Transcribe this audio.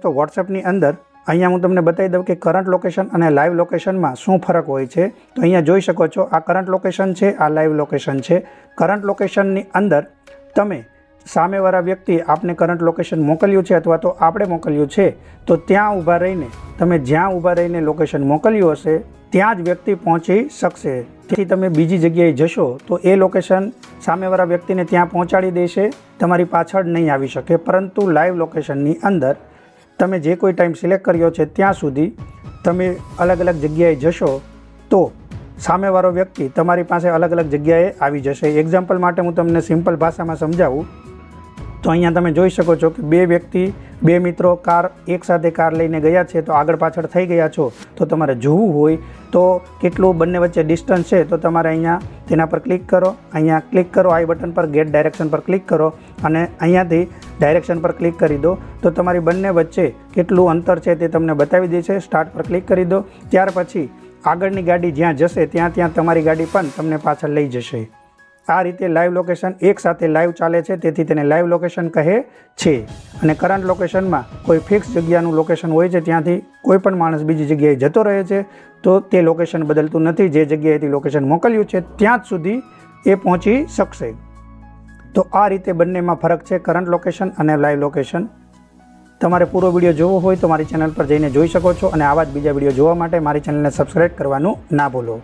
तो WhatsAppની અંદર અહીંયા હું તમને બતાવી દઉં કે કરંટ લોકેશન અને લાઈવ લોકેશનમાં શું ફરક હોય છે। તો અહીંયા જોઈ શકો છો આ કરંટ લોકેશન છે, આ લાઈવ લોકેશન છે। કરંટ લોકેશનની અંદર તમે સામેવાળા વ્યક્તિ આપને કરંટ લોકેશન મોકલ્યું છે અથવા તો આપણે મોકલ્યું છે તો ત્યાં ઊભા રહીને તમે જ્યાં ઊભા રહીને લોકેશન મોકલ્યું હશે ત્યાં જ વ્યક્તિ પહોંચી શકશે। તેથી તમે બીજી જગ્યાએ જશો તો એ લોકેશન સામેવાળા વ્યક્તિને ત્યાં પહોંચાડી દેશે, તમારી પાછળ નહીં આવી શકે। પરંતુ લાઈવ લોકેશનની અંદર તમે જે કોઈ ટાઈમ સિલેક્ટ કર્યો છે ત્યાં સુધી તમે અલગ અલગ જગ્યાએ જશો તો સામેવાળો વ્યક્તિ તમારી પાસે અલગ અલગ જગ્યાએ આવી જશે। એક્ઝામ્પલ માટે હું તમને સિમ્પલ ભાષામાં સમજાવું તો અહીંયા તમે જોઈ શકો છો કે બે મિત્રો એક સાથે કાર લઈને ગયા છે તો આગળ પાછળ થઈ ગયા છો। તો તમારે જોવું હોય તો કેટલું બંને વચ્ચે ડિસ્ટન્સ છે તો તમારે અહીંયા તેના પર ક્લિક કરો, અહીંયા ક્લિક કરો આઈ બટન પર, ગેટ ડાયરેક્શન પર ક્લિક કરો અને અહીંયાથી ડાયરેક્શન પર ક્લિક કરી દો તો તમારી બંને વચ્ચે કેટલું અંતર છે તે તમને બતાવી દેશે। સ્ટાર્ટ પર ક્લિક કરી દો, ત્યાર પછી આગળની ગાડી જ્યાં જશે ત્યાં તમારી ગાડી પણ તમને પાછળ લઈ જશે। આ રીતે લાઈવ લોકેશન એક સાથે લાઈવ ચાલે છે, તેથી તેને લાઈવ લોકેશન કહે છે। અને કરંટ લોકેશનમાં કોઈ ફિક્સ જગ્યાનું લોકેશન હોય છે, ત્યાંથી કોઈ પણ માણસ બીજી જગ્યાએ જતો રહે છે તો તે લોકેશન બદલતું નથી। જે જગ્યાએથી લોકેશન મોકલ્યું છે ત્યાં જ સુધી એ પહોંચી શકશે। તો આ રીતે બંનેમાં ફરક છે, કરંટ લોકેશન અને લાઈવ લોકેશન। તમારે પૂરો વિડીયો જોવો હોય તો મારી ચેનલ પર જઈને જોઈ શકો છો અને આવા જ બીજા વિડીયો જોવા માટે મારી ચેનલને સબસ્ક્રાઈબ કરવાનું ના ભૂલો।